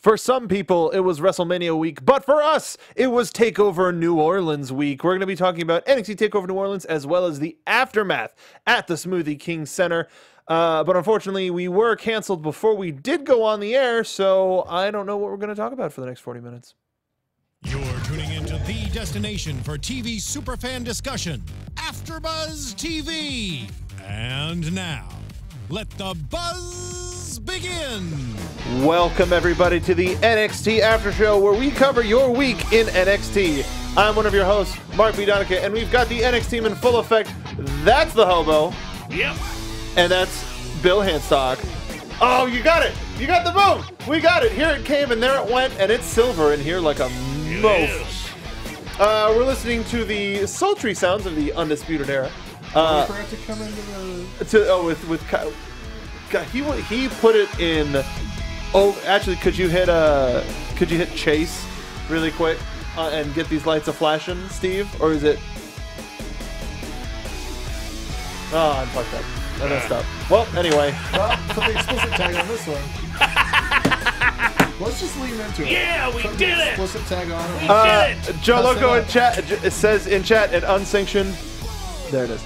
For some people, it was WrestleMania week, but for us, it was TakeOver New Orleans week. We're going to be talking about NXT TakeOver New Orleans as well as the aftermath at the Smoothie King Center. But unfortunately, we were canceled before we did go on the air, so I don't know what we're going to talk about for the next 40 minutes. You're tuning into the destination for TV superfan discussion, AfterBuzz TV. And now, let the buzz begin. Welcome, everybody, to the NXT After Show, where we cover your week in NXT. I'm one of your hosts, Mark Donica, and we've got the NXT team in full effect. That's the Hobo. Yep. And that's Bill Hanstock. Oh, you got it. You got the move. We got it. Here it came, and there it went, and it's silver in here like a moaf. We're listening to the sultry sounds of the Undisputed Era. We forgot to come into the... God, he put it in. Oh, actually, could you hit chase really quick and get these lights a flashing, Steve? Or is it? Oh, I'm fucked up. I messed up. Well, anyway. Well, put the explicit tag on this one. Let's just lean into it. Yeah, we put did the it. Explicit tag on it. We did it. Joe Loco in chat it says in chat an unsanctioned. There it is.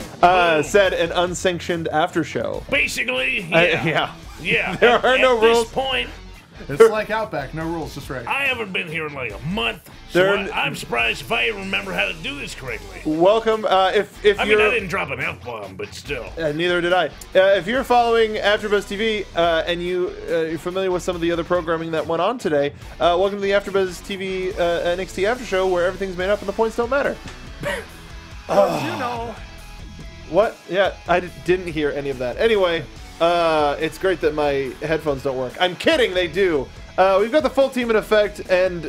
Said an unsanctioned after show. Basically, yeah. Yeah. There are no rules. At this point, It's like Outback, no rules, just right. I haven't been here in like a month, so I'm surprised if I even remember how to do this correctly. Welcome. If I you're, mean, I didn't drop an F-bomb, but still. neither did I. If you're following AfterBuzz TV and you're familiar with some of the other programming that went on today, welcome to the AfterBuzz TV NXT After Show, where everything's made up and the points don't matter. You know. What? Yeah, I didn't hear any of that. Anyway, it's great that my headphones don't work. I'm kidding, they do. We've got the full team in effect, and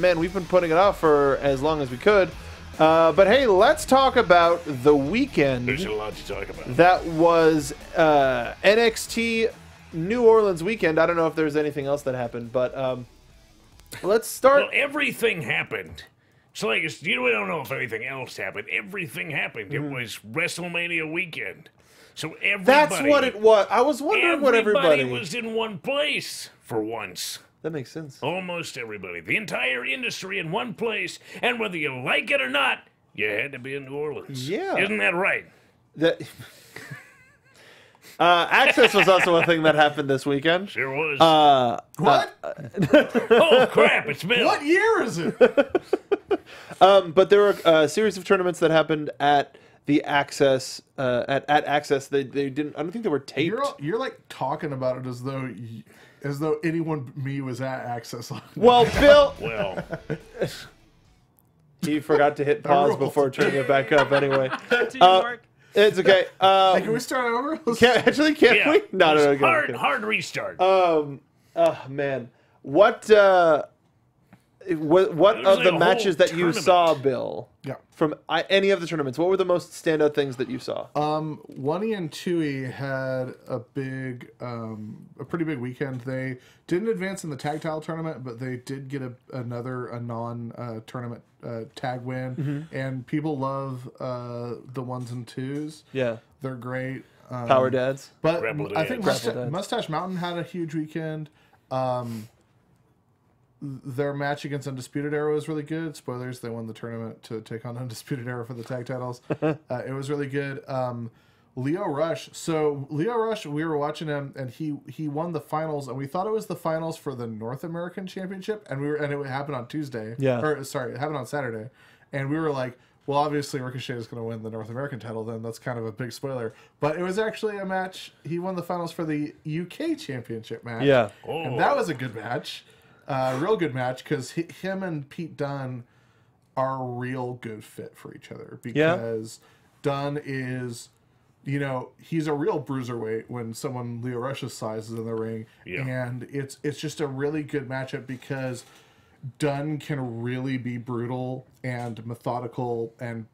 man, we've been putting it off for as long as we could. But hey, let's talk about the weekend. There's a lot to talk about. That was NXT New Orleans weekend. I don't know if there's anything else that happened, but let's start. Well, everything happened. So, like, we don't know if anything else happened. Everything happened. It was WrestleMania weekend. So everybody... That's what it was. I was wondering what everybody... Everybody was in one place for once. That makes sense. Almost everybody. The entire industry in one place. And whether you like it or not, you had to be in New Orleans. Yeah. Isn't that right? That... Access was also a thing that happened this weekend. Sure was. What? Oh, crap. It's Bill. What year is it? But there were a series of tournaments that happened at the Access. At Access, they didn't. I don't think they were taped. You're like talking about it as though anyone but me was at Access. Well, Bill. Well, He forgot to hit pause before turning it back up. Anyway, Mark. it's okay. Hey, can we start over? Can't yeah. we? No. Hard restart. Oh man, what of the matches that you saw, Bill? Yeah. From any of the tournaments, what were the most standout things that you saw? 1E and 2E had a pretty big weekend. They didn't advance in the tag title tournament, but they did get a non-tournament tag win. And people love the 1s and 2s. Yeah, they're great. Power Dads. But Rebel I think Dads. Mustache Mountain had a huge weekend. Their match against Undisputed Era was really good. Spoilers, they won the tournament to take on Undisputed Era for the tag titles. It was really good. Lio Rush. So Lio Rush, we were watching him, and he won the finals, and we thought it was the finals for the North American Championship, and it happened on Tuesday. Yeah. It happened on Saturday, and we were like, well, obviously Ricochet is going to win the North American title. Then that's kind of a big spoiler, but it was actually a match. He won the finals for the UK Championship match. Yeah. And that was a good match. Real good match, because him and Pete Dunne are a real good fit for each other, because Dunne is, he's a real bruiserweight when someone Lio Rush's size is in the ring, and it's just a really good matchup because Dunne can really be brutal and methodical and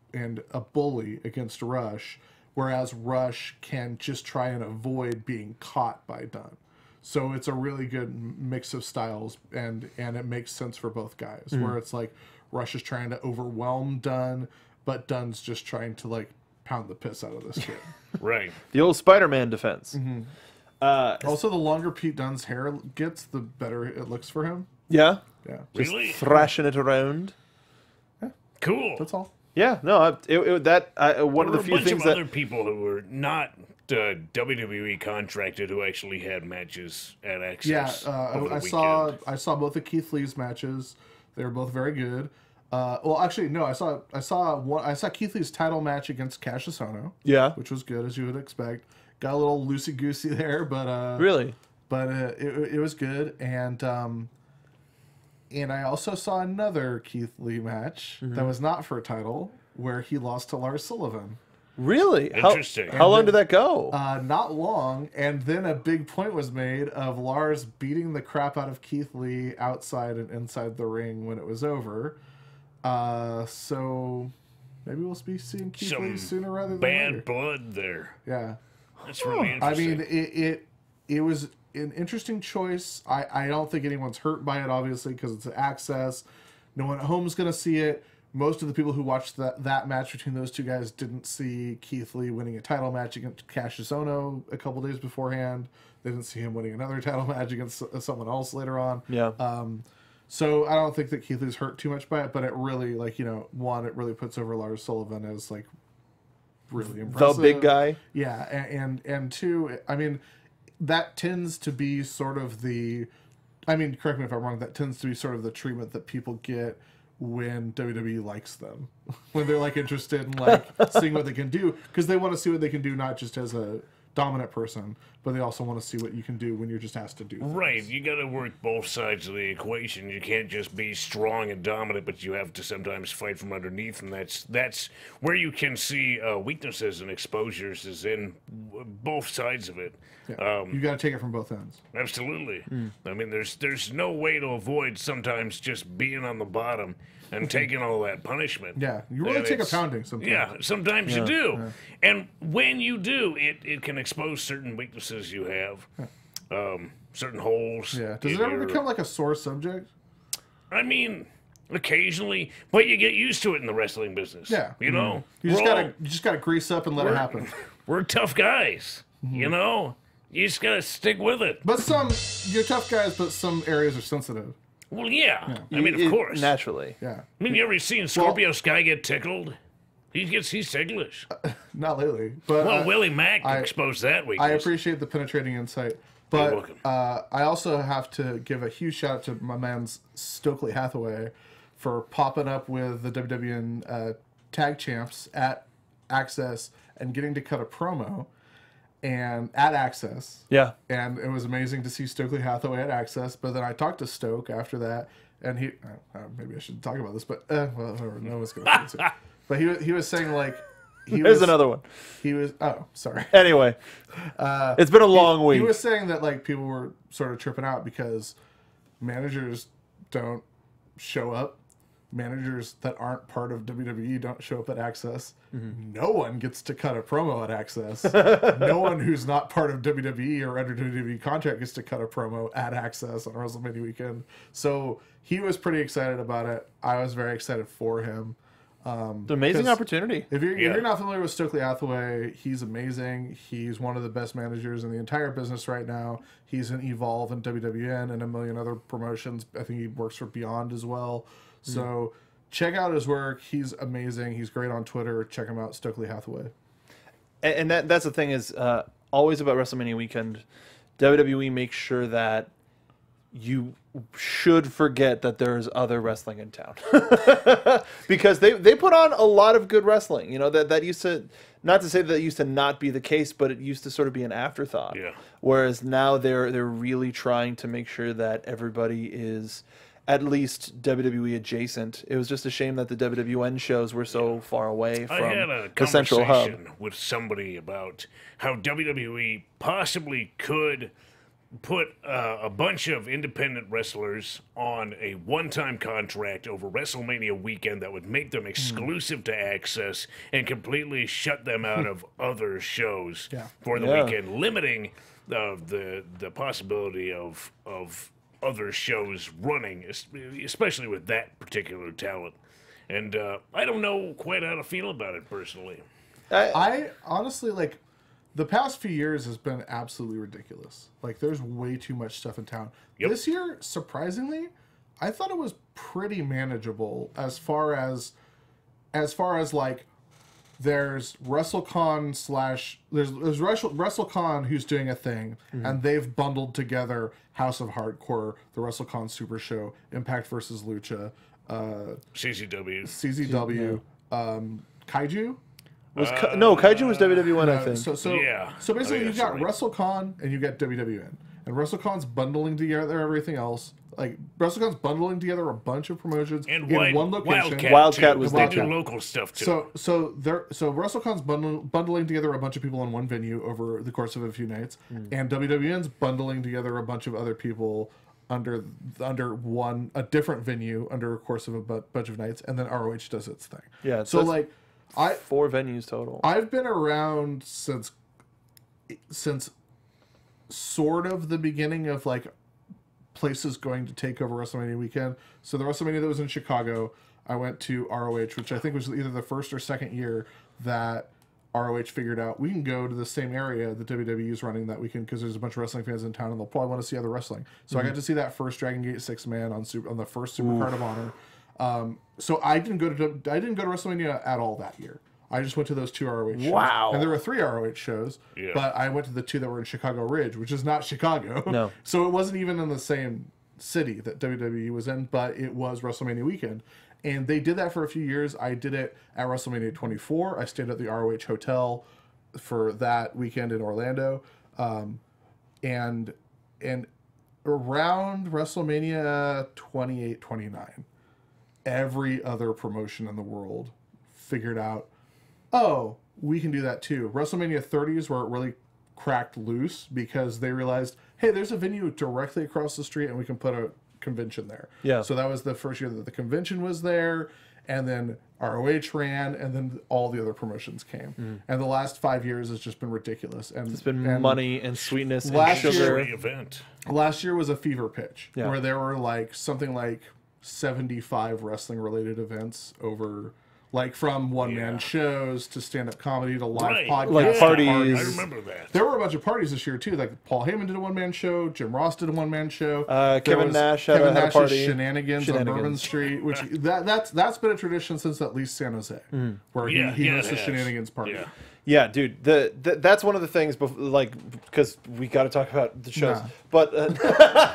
a bully against Rush, whereas Rush can just try and avoid being caught by Dunne. So it's a really good mix of styles, and it makes sense for both guys, where it's like Rush is trying to overwhelm Dunne, but Dunne's just trying to like pound the piss out of this kid. Right. The old Spider-Man defense. Also, the longer Pete Dunne's hair gets, the better it looks for him. Yeah. Yeah. Just Really? thrashing it around. Cool. That's all. Yeah. No. One of There the were few a bunch things of that. other people who were not WWE contracted who actually had matches at Access. Yeah, over the I weekend. saw both of Keith Lee's matches. They were both very good. Well, actually, no, I saw Keith Lee's title match against Cassius Ohno, Yeah. which was good as you would expect. Got a little loosey goosey there, but Really. it was good. And I also saw another Keith Lee match that was not for a title, where he lost to Lars Sullivan. Really? Interesting. How long did that go? Not long, and then a big point was made of Lars beating the crap out of Keith Lee outside and inside the ring when it was over. So maybe we'll be seeing Keith Lee sooner rather than later. Bad blood there. Yeah. That's really I interesting. mean, it was an interesting choice. I don't think anyone's hurt by it, obviously, because it's Access. No one at home is going to see it. Most of the people who watched that match between those two guys didn't see Keith Lee winning a title match against Cassius Ohno a couple days beforehand. They didn't see him winning another title match against someone else later on. Yeah. So I don't think that Keith Lee's hurt too much by it, but it really, one, it really puts over Lars Sullivan as, really impressive. The big guy. Yeah, and two, I mean, that tends to be sort of correct me if I'm wrong, that tends to be sort of the treatment that people get when WWE likes them. When they're, interested in, seeing what they can do, because they want to see what they can do, not just as a dominant person, but they also want to see what you can do when you're just asked to do things. Right, you got to work both sides of the equation. You can't just be strong and dominant, but you have to sometimes fight from underneath, and that's where you can see weaknesses and exposures is in both sides of it. Yeah. You got to take it from both ends. Absolutely. I mean, there's no way to avoid sometimes just being on the bottom and taking all that punishment. Yeah, you really And take a it's- pounding sometimes. Yeah, sometimes you do. And when you do, it can expose certain weaknesses you have, certain holes. Yeah. Does in it ever your- become a sore subject? I mean, occasionally, but you get used to it in the wrestling business. Yeah. You know? You just gotta grease up and let it happen. We're tough guys, you know? You just gotta stick with it. But you're tough guys, but some areas are sensitive. Well, yeah. I mean, of course. Naturally. Yeah. I mean, you ever seen Scorpio Sky get tickled? He's ticklish. Not lately. But Well, Willie Mack exposed that weakness. I appreciate the penetrating insight. You're But welcome. I also have to give a huge shout out to my man's Stokely Hathaway for popping up with the WWE tag champs at Access and getting to cut a promo and at Access. Yeah. And it was amazing to see Stokely Hathaway at Access. But then I talked to Stoke after that, and he maybe I shouldn't talk about this, but well, whatever, no one's going to. But he was saying Here's another one. He was sorry. Anyway, it's been a long week. He was saying that people were sort of tripping out because managers don't show up. Managers that aren't part of WWE don't show up at Access. No one gets to cut a promo at Access. No one who's not part of WWE or under WWE contract gets to cut a promo at Access on WrestleMania weekend. So he was pretty excited about it. I was very excited for him. It's an amazing opportunity. If you're not familiar with Stokely Hathaway, he's amazing. He's one of the best managers in the entire business right now. He's in Evolve and WWN and a million other promotions. I think he works for Beyond as well. So check out his work. He's amazing. He's great on Twitter. Check him out, Stokely Hathaway. And that's the thing is always about WrestleMania weekend, WWE makes sure that you should forget that there's other wrestling in town. Because they put on a lot of good wrestling. You know, that used to, not to say that used to not be the case, but it used to sort of be an afterthought. Yeah. Whereas now they're really trying to make sure that everybody is at least WWE adjacent. It was just a shame that the WWN shows were so far away I from had a the central hub. conversation with somebody about how WWE possibly could put a bunch of independent wrestlers on a one-time contract over WrestleMania weekend that would make them exclusive to Access and completely shut them out of other shows for the weekend, limiting the possibility of other shows running, especially with that particular talent. And I don't know quite how to feel about it personally. I honestly the past few years has been absolutely ridiculous. Like, there's way too much stuff in town. This year, surprisingly, I thought it was pretty manageable as far as like, there's WrestleCon / there's WrestleCon who's doing a thing, and they've bundled together House of Hardcore, the WrestleCon Super Show, Impact versus Lucha, CZW, Kaiju. No, Kaiju was WWE, I think. So basically, you've got WrestleCon and you got WWN, and WrestleCon's bundling together everything else. Like, WrestleCon's bundling together a bunch of promotions in one location. Wildcat was they do local stuff too. So WrestleCon's bundling together a bunch of people in one venue over the course of a few nights, and WWN's bundling together a bunch of other people under a different venue under a course of a bunch of nights, and then ROH does its thing. Yeah. So like, 4 venues total. I've been around since sort of the beginning of like places going to take over WrestleMania weekend. So the WrestleMania that was in Chicago, I went to ROH, which I think was either the first or second year that ROH figured out we can go to the same area that WWE is running that weekend because there's a bunch of wrestling fans in town and they'll probably want to see other wrestling. So I got to see that first Dragon Gate 6-man on the first Supercard of Honor. So I didn't go to WrestleMania at all that year. I just went to those 2 ROH shows. Wow. And there were 3 ROH shows, but I went to the 2 that were in Chicago Ridge, which is not Chicago. No. So it wasn't even in the same city that WWE was in, but it was WrestleMania weekend. And they did that for a few years. I did it at WrestleMania 24. I stayed at the ROH Hotel for that weekend in Orlando. And around WrestleMania 28, 29, every other promotion in the world figured out, oh, we can do that too. WrestleMania 30 is where it really cracked loose because they realized, hey, there's a venue directly across the street and we can put a convention there. Yeah. So that was the first year that the convention was there, and then ROH ran, and then all the other promotions came. And the last 5 years has just been ridiculous. And it's been money and sweetness and last sugar. Event. Last year was a fever pitch Yeah. where there were like something like 75 wrestling related events over, like, from one-man shows to stand-up comedy to live podcasts. Like parties. I remember that. There were a bunch of parties this year, too. Like, Paul Heyman did a one-man show. Jim Ross did a one-man show. Kevin Nash had a Nash's party. Shenanigans on Bourbon Street, which that's been a tradition since at least San Jose, where he hosts the Shenanigans party. Yeah, dude. That's one of the things, because we got to talk about the shows. Nah. But,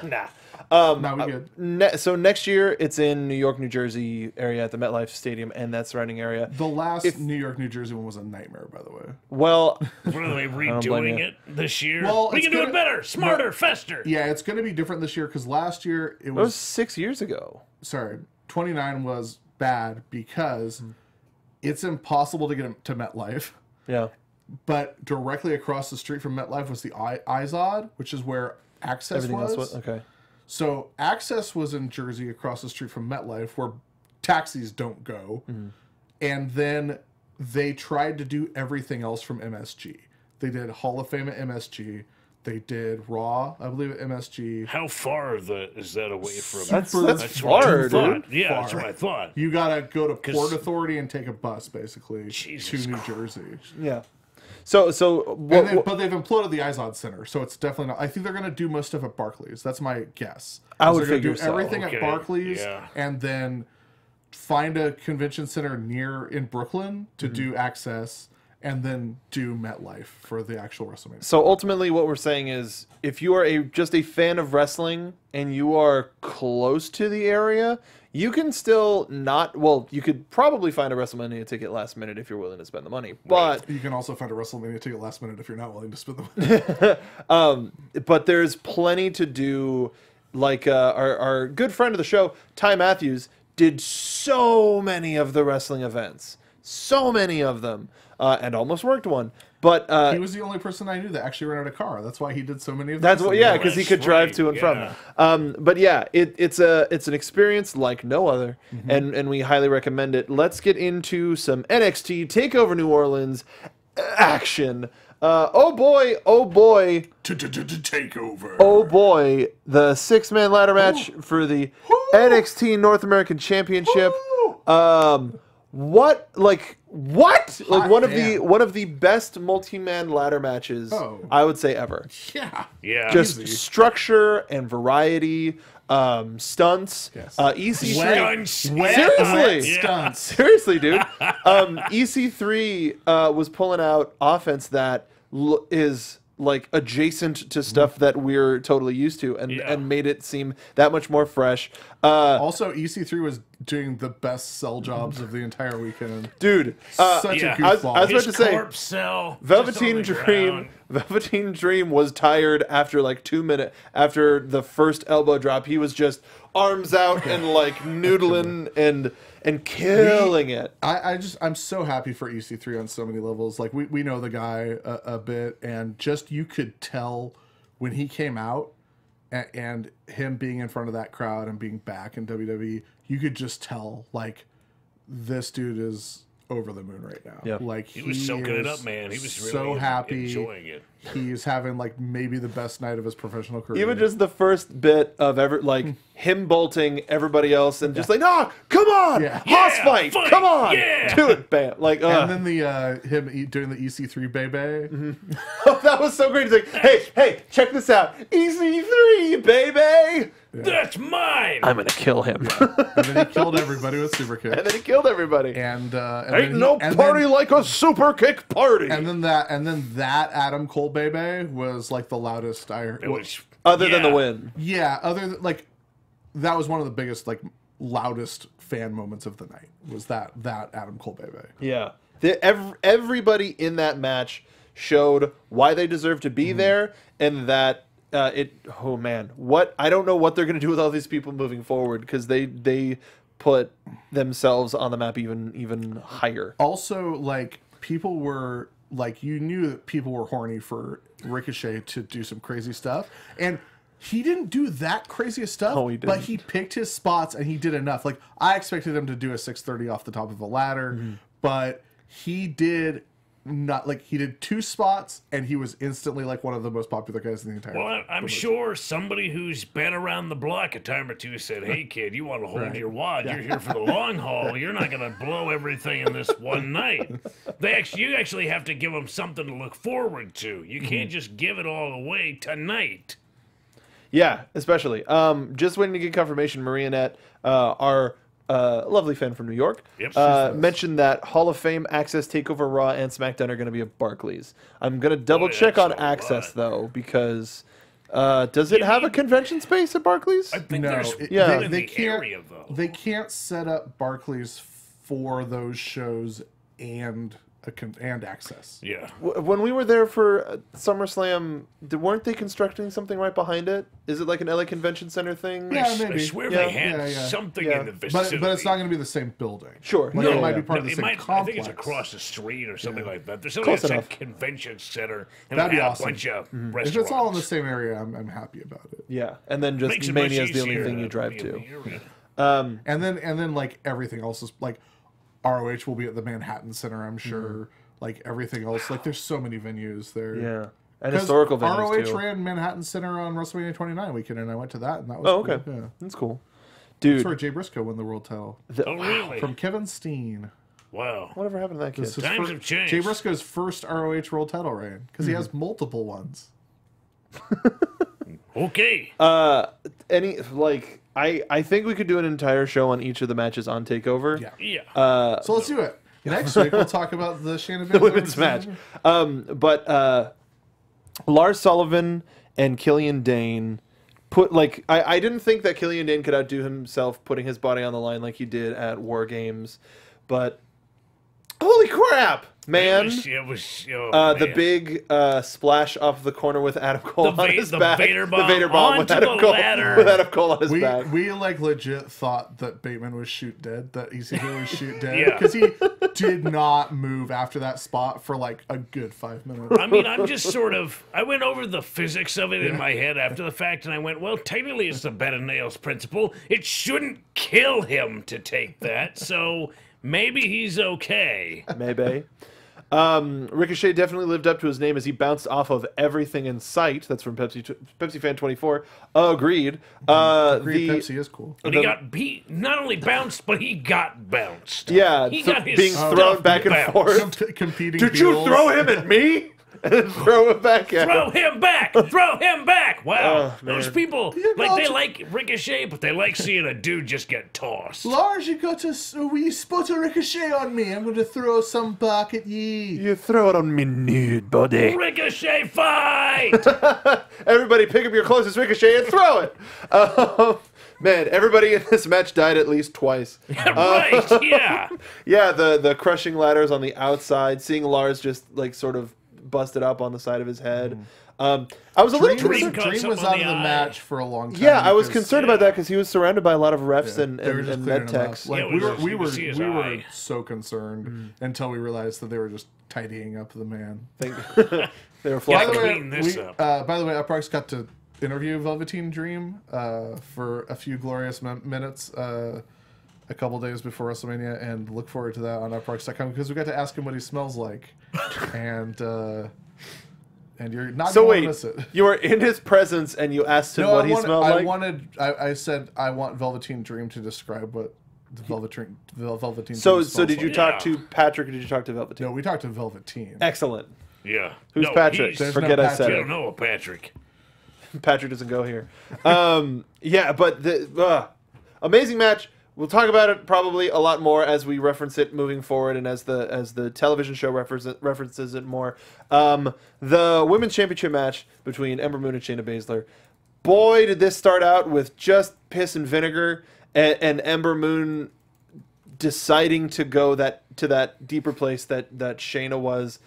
nah. No, we good. So next year, it's in New York, New Jersey area at the MetLife Stadium and that surrounding area. The last New York, New Jersey one was a nightmare, by the way. Well, Were they redoing it this year? Well, we can do it better, smarter, faster. Yeah, it's going to be different this year because last year it that was was 6 years ago. sorry, 29 was bad because it's impossible to get to MetLife. Yeah. But directly across the street from MetLife was the Izod, which is where Access Everything was. else was okay. So Access was in Jersey across the street from MetLife, where taxis don't go. And then they tried to do everything else from MSG. They did Hall of Fame at MSG. They did Raw, I believe, at MSG. How far is that away from? That's what far, I thought. dude. Yeah, Far. that's what I thought. You gotta go to Port Authority and take a bus, basically, Jesus to New Jersey. Yeah. So But they've imploded the Izod Center, so it's definitely not. I think they're going to do most stuff at Barclays. That's my guess. I would they're gonna figure do so. everything at Okay, Barclays, yeah. and then find a convention center in Brooklyn to do Access, and then do MetLife for the actual WrestleMania. So ultimately, what we're saying is, if you are just a fan of wrestling and you are close to the area, you can still not. Well, you could probably find a WrestleMania ticket last minute if you're willing to spend the money. But You can also find a WrestleMania ticket last minute if you're not willing to spend the money. but there's plenty to do. Like our good friend of the show, Ty Matthews, did so many of the wrestling events, so many of them, and almost worked one. But He was the only person I knew that actually rented a car. That's why he did so many of that's them. what, yeah, because he could drive to and Yeah. from. But yeah, it's an experience like no other, and we highly recommend it. Let's get into some NXT Takeover New Orleans action. Oh boy, Takeover. oh boy, the 6-man ladder match for the NXT North American Championship. what? Like one of the best multi-man ladder matches I would say ever. Yeah. Just Easy. structure and variety, stunts. Yes. EC3. Seriously. Stunts. Seriously, dude. EC3 was pulling out offense that is like adjacent to stuff that we're totally used to, and made it seem that much more fresh. Also, EC3 was doing the best sell jobs of the entire weekend. Dude, Such a goofball. I was about to say, corpse cell, Velveteen Dream was tired after like 2 minutes after the first elbow drop. He was just arms out and like noodling and killing it. I'm so happy for EC3 on so many levels. Like we know the guy a bit, and just you could tell when he came out and him being in front of that crowd and being back in WWE, you could just tell like this dude is over the moon right now. Yeah. Like he was soaking it up, man. He was so really happy, enjoying it. He's having like maybe the best night of his professional career. Even just the first bit of him bolting everybody else and just like, no, come on, hoss fight, come on, do it, bam. Like, and then the him doing the EC3 baby. Oh, that was so great. He's like, hey, check this out, EC3 baby. That's mine. I'm gonna kill him. And then he killed everybody with super kick. And then he killed everybody. And ain't no party like a super kick party. And then that Adam Cole baby was like the loudest I heard. Other than the win. Yeah, other than like that was one of the biggest like loudest fan moments of the night was that Adam Cole baby. Yeah. Everybody in that match showed why they deserve to be there, and that oh man, I don't know what they're gonna do with all these people moving forward, because they put themselves on the map even higher. Also, like people were like, you knew that people were horny for Ricochet to do some crazy stuff, and he didn't do that crazy stuff. No, he didn't. But he picked his spots and he did enough. Like I expected him to do a 630 off the top of a ladder, but he did not. Like he did 2 spots and he was instantly like one of the most popular guys in the entire. Well, I'm sure somebody who's been around the block a time or two said, "Hey, kid, you want to hold your wad? You're here for the long haul. You're not going to blow everything in this one night." You actually have to give them something to look forward to. You can't just give it all away tonight. Yeah, especially. Just waiting to get confirmation. Marianette, our lovely fan from New York, mentioned that Hall of Fame Access, TakeOver Raw, and SmackDown are going to be at Barclays. I'm going to double check on Access though, because does it have a convention space at Barclays? I think No, there's they the can't. area though. They can't set up Barclays for those shows and Access. Yeah. When we were there for SummerSlam, weren't they constructing something right behind it? Is it like an LA Convention Center thing? Yeah, maybe. I swear they had something in the vicinity. But it's not going to be the same building. Sure. Like, it might be part of the same complex. I think it's across the street or something like that. There's something that's a convention center, and That'd be a awesome. bunch of restaurants. If it's all in the same area, I'm happy about it. Yeah, and then just Makes it Mania much is the only easier thing you drive be in to. the area. And then like everything else is like ROH will be at the Manhattan Center, I'm sure. Like everything else, like there's so many venues there. Yeah, and historical venues ROH too. ran Manhattan Center on WrestleMania 29 weekend, and I went to that, and that was Oh, okay. cool. Yeah. That's cool. Dude. That's where Jay Briscoe won the world title. Oh, really? From Kevin Steen. Wow. Whatever happened to that kid? This is Times have changed. Jay Briscoe's first ROH world title reign, because he has multiple ones. Okay. I think we could do an entire show on each of the matches on TakeOver. Yeah. So let's do it. Next week we'll talk about the Shayna The women's match. But Lars Sullivan and Killian Dane put I didn't think that Killian Dane could outdo himself putting his body on the line like he did at War Games, but holy crap, man! It was the big splash off the corner with Adam Cole on his back. Vader bomb the Vader bomb with Adam Cole, with Adam Cole on his back. We like legit thought that Bateman was shoot dead, that EC3 was shoot dead, because he did not move after that spot for like a good 5 minutes. I mean, I'm just I went over the physics of it in my head after the fact, and I went, well, technically it's the bed of nails principle. It shouldn't kill him to take that, so maybe he's okay. Maybe. Ricochet definitely lived up to his name as he bounced off of everything in sight. That's from Pepsi Fan 24. Agreed. Agreed, Pepsi is cool. And he got beat. Not only bounced, but he got bounced. Yeah, he got his being thrown back and bounced. forth. Competing Did you heels. throw him at me? And throw him back at Throw him. him back! Throw him back! Wow, Oh, man. those people got they to- like Ricochet, but they like seeing a dude just get tossed. Lars, you got a wee spot of Ricochet on me. I'm going to throw some back at ye. You throw it on me nude body. Ricochet fight! Everybody pick up your closest Ricochet and throw it. Man, everybody in this match died at least twice. Right? Yeah. Yeah, the crushing ladders on the outside, seeing Lars just like sort of busted up on the side of his head. I was a little Dream concerned. got Dream was something on out of the the eye. match for a long time. Yeah, I was because concerned about that because he was surrounded by a lot of refs and they were just med clearing him up. techs. Like Yeah, we you were could see his we were eye. so concerned until we realized that they were just tidying up the man. They were flying. By the way, clean this up. by the way, Uproxx got to interview Velveteen Dream for a few glorious minutes a couple days before WrestleMania, and look forward to that on Uproxx.com because we got to ask him what he smells like, and you're not So going to wait, miss it. you were in his presence and you asked him what he smelled like? I said I want Velveteen Dream to describe what the Velveteen So Dream smells did you like. talk Yeah. to Patrick or did you talk to Velveteen? No, we talked to Velveteen. Excellent. Yeah. Who's No, Patrick? he's- There's Forget no I said You it. don't know a Patrick. Patrick doesn't go here. Yeah, but the amazing match. We'll talk about it probably a lot more as we reference it moving forward, and as the television show references it more. The women's championship match between Ember Moon and Shayna Baszler. Boy, did this start out with just piss and vinegar, and Ember Moon deciding to go to that deeper place that Shayna was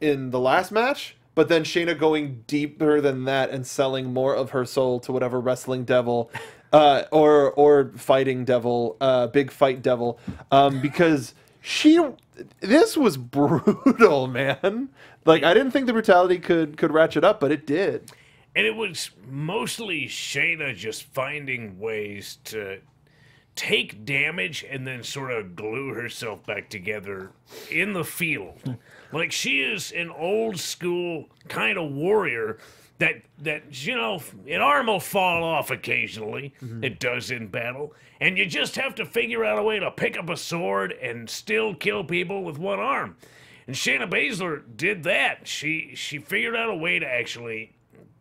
in the last match. But then Shayna going deeper than that and selling more of her soul to whatever wrestling devil, or fighting devil, big fight devil, because this was brutal, man. Like I didn't think the brutality could ratchet up, but it did. And it was mostly Shayna just finding ways to take damage and then sort of glue herself back together in the field. Like she is an old school kind of warrior that you know, an arm will fall off occasionally. It does in battle. And you just have to figure out a way to pick up a sword and still kill people with one arm. And Shayna Baszler did that. She figured out a way to actually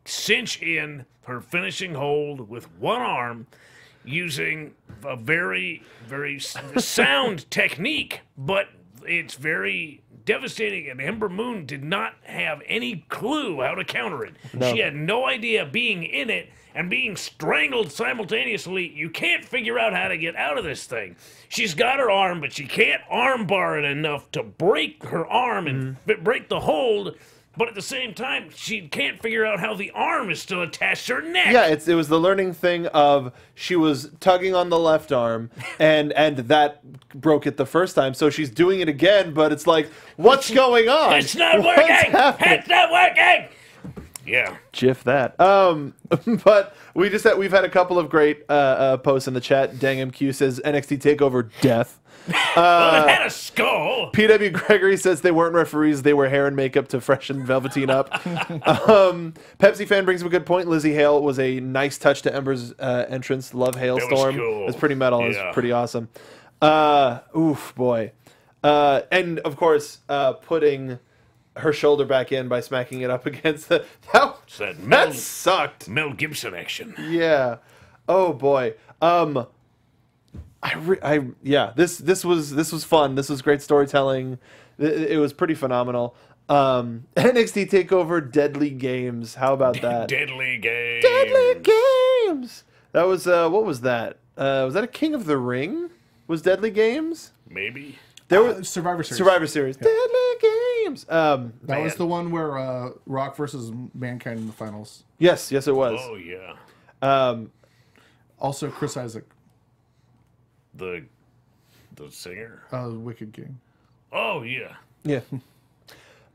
cinch in her finishing hold with one arm using a very, very sound technique, but it's very devastating, and Ember Moon did not have any clue how to counter it. No. She had no idea being in it and being strangled simultaneously. You can't figure out how to get out of this thing. She's got her arm, but she can't arm bar it enough to break her arm and break the hold. But at the same time, she can't figure out how the arm is still attached to her neck. Yeah, it was the learning thing of she was tugging on the left arm, and that broke it the first time. So she's doing it again, but it's like, what's going on? It's not What's working! happening? It's not working! Yeah. GIF that. But we've had a couple of great posts in the chat. Dang MQ says NXT Takeover death. Well, it had a skull. PW Gregory says they weren't referees, they were hair and makeup to freshen Velveteen up. Pepsi fan brings up a good point. Lizzie Hale was a nice touch to Ember's entrance. Love Hailstorm. cool. It was pretty metal. It Yeah. was pretty awesome. Oof, boy. And of course, putting her shoulder back in by smacking it up against the that sucked. Mel Gibson action. Yeah. Oh boy. This was fun. This was great storytelling. It was pretty phenomenal. NXT Takeover Deadly Games. How about that? Deadly game. Deadly Games. That was what was that? Was that a King of the Ring? Was Deadly Games? Maybe. There was Survivor Series. Survivor Series. Deadly Games. That was the one where Rock versus Mankind in the finals. Yes, it was. Oh yeah. Also, Chris Isaac, The singer. Wicked King. Oh yeah. Yeah.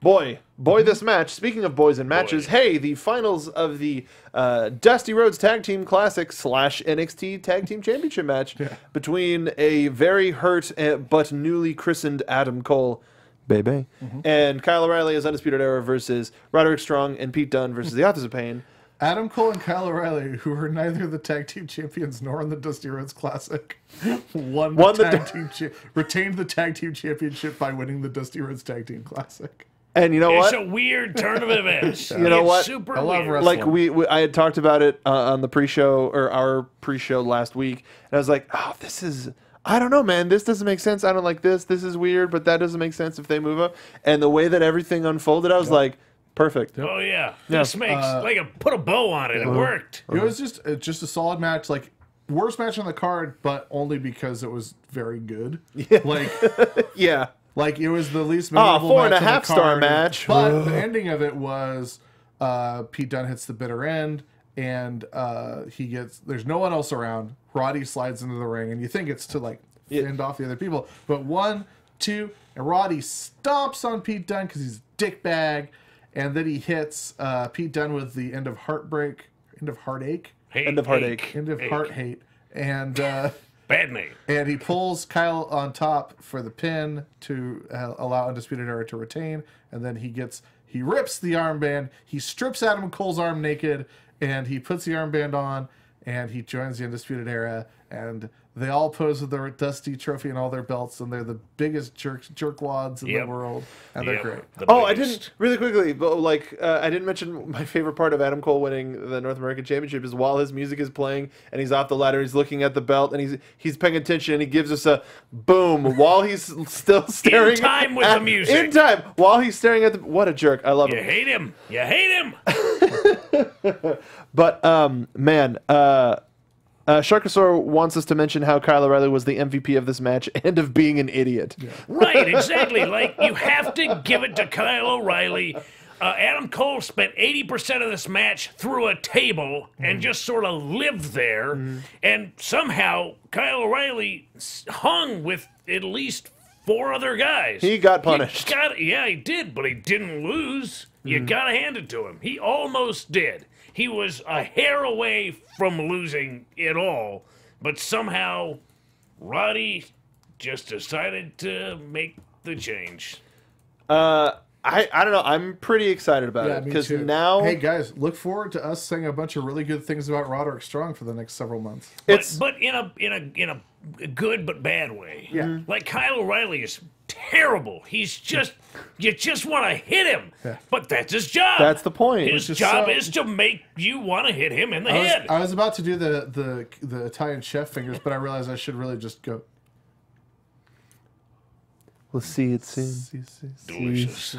Boy, this match. Speaking of boys and matches, hey, the finals of the Dusty Rhodes Tag Team Classic / NXT Tag Team Championship match between a very hurt but newly christened Adam Cole Baby. And Kyle O'Reilly is Undisputed Era versus Roderick Strong and Pete Dunne versus the Authors of Pain. Adam Cole and Kyle O'Reilly, who are neither the tag team champions nor in the Dusty Rhodes Classic, retained the tag team championship by winning the Dusty Rhodes Tag Team Classic. And you know what? It's a weird turn of events. You know what? Super I love weird. wrestling. Like I had talked about it on the pre-show or our pre-show last week, and I was like, "Oh, this is I don't know, man. This doesn't make sense. I don't like this. This is weird, but that doesn't make sense if they move up." And the way that everything unfolded, I was like, "Perfect." Oh yeah, this makes like put a bow on it. It worked. It was just a solid match. Like worst match on the card, but only because it was very good. Yeah. Like Yeah. Like it was the least memorable 4.5 match on the star card, match. But the ending of it was Pete Dunne hits the bitter end, and there's no one else around. Roddy slides into the ring, and you think it's to like fend off the other people, but 1, 2, and Roddy stomps on Pete Dunne because he's a dickbag, and then he hits Pete Dunne with the end of heartbreak, end of heartache, End of heartache. end of heart hate, and. Bad name. And he pulls Kyle on top for the pin to allow Undisputed Era to retain. And then he rips the armband. He strips Adam Cole's arm naked, and he puts the armband on, and he joins the Undisputed Era. And they all pose with their Dusty trophy and all their belts, and they're the biggest jerkwads in the world, and they're great. I didn't really quickly, but like I didn't mention my favorite part of Adam Cole winning the North American Championship is while his music is playing and he's off the ladder, he's looking at the belt and he's paying attention and he gives us a boom while he's still staring in time with the music. In time while he's staring at the. What a jerk! I love him. You hate him. You hate him. But man. Sharkosaur wants us to mention how Kyle O'Reilly was the MVP of this match and of being an idiot. Yeah. Right, exactly. Like, you have to give it to Kyle O'Reilly. Adam Cole spent 80% of this match through a table and just sort of lived there. And somehow, Kyle O'Reilly hung with at least 4 other guys. He got punished. He did, but he didn't lose. You got to hand it to him. He almost did. He was a hair away from losing it all, but somehow Roddy just decided to make the change. I don't know. I'm pretty excited about it because now. Hey guys, look forward to us saying a bunch of really good things about Roderick Strong for the next several months. But in a good but bad way. Yeah. Like Kyle O'Reilly is terrible. He's just you just want to hit him. Yeah. But that's his job. That's the point. His job is to make you want to hit him in the head. I was about to do the Italian chef fingers, but I realized I should really just go. We'll see it soon. Delicious.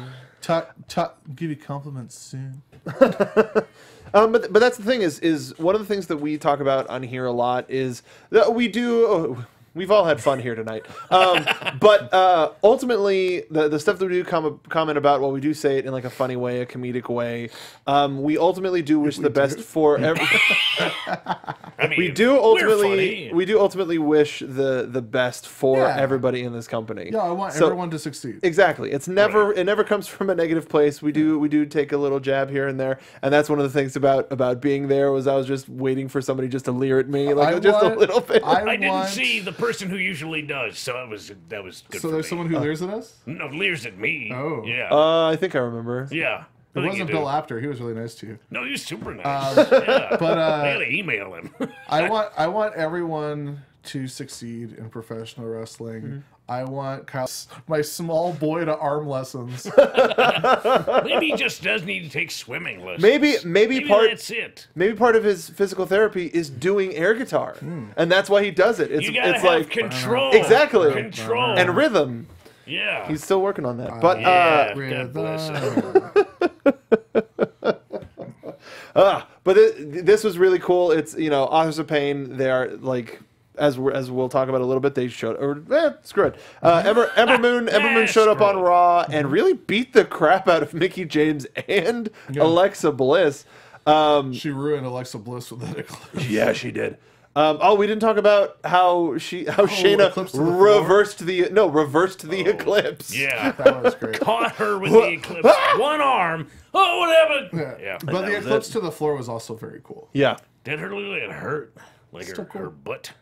Give you compliments soon. But that's the thing is one of the things that we talk about on here a lot is that we've all had fun here tonight. But ultimately, the stuff that we do comment about, well, we do say it in like a funny way, a comedic way. We ultimately do wish the best for every. I mean, we do ultimately wish the best for everybody in this company. Yeah, I want everyone to succeed. Exactly. It never comes from a negative place. We do take a little jab here and there, and that's one of the things about being there was I was just waiting for somebody just to leer at me a little bit. I didn't see the person who usually does, so that was good. So there's someone who leers at us? No, leers at me. Oh, yeah. I think I remember. Yeah. It wasn't Bill Apter. He was really nice to you. No, he was super nice. Yeah. But I had to email him. I want everyone to succeed in professional wrestling. Mm-hmm. I want my small boy to arm lessons. Maybe he just does need to take swimming lessons. Maybe that's it. Maybe part of his physical therapy is doing air guitar, and that's why he does it. You gotta have control. Exactly. Control and rhythm. Yeah. He's still working on that. But God bless him. But this was really cool. It's Authors of Pain. They are like. As we'll talk about a little bit, they showed, screw it. Ember Moon showed up on Raw and really beat the crap out of Mickie James and Alexa Bliss. She ruined Alexa Bliss with that eclipse. Yeah, she did. We didn't talk about how Shayna reversed the eclipse. Yeah, that was great. Caught her with the eclipse, one arm. Oh, what happened? Yeah. But the eclipse to the floor was also very cool. Yeah. Did her really hurt? Like her butt?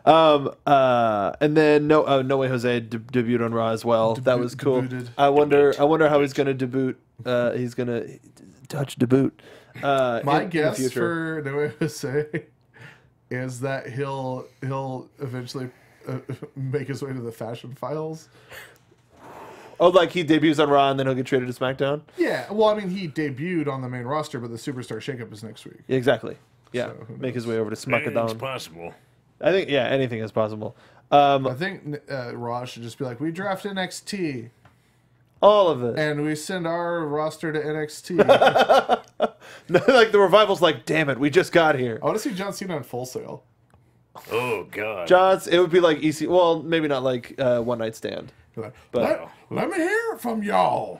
And then No Way Jose debuted on Raw as well. That was cool. Debuted. I wonder how he's gonna debut. He's gonna touch debut. My guess for No Way Jose is that he'll eventually make his way to the Fashion Files. Oh, like he debuts on Raw and then he'll get traded to SmackDown? Yeah, well, I mean, he debuted on the main roster, but the Superstar Shakeup is next week. Exactly. Yeah, So, who make his knows? way over to Anything's SmackDown. possible. I think, yeah, anything is possible. I think Raw should just be like, we draft NXT, All of it. and we send our roster to NXT. Like the revival's like, damn it, we just got here. I want to see John Cena on Full Sail. Oh God. Johns, it would be like EC. Well, maybe not like One Night Stand. Like, But- let me hear it from y'all.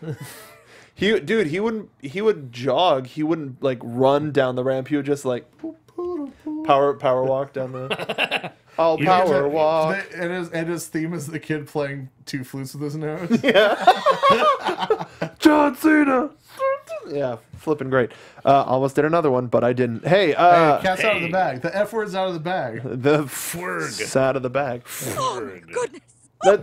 He would jog. He wouldn't like run down the ramp. He would just like power walk down the. I'll power walk. And his theme is the kid playing two flutes with his nose. John Cena. Yeah, flipping great. Almost did another one, but I didn't. Hey, Cat's out of the bag. The F word's out of the bag. the Word. side of the bag. Word. That,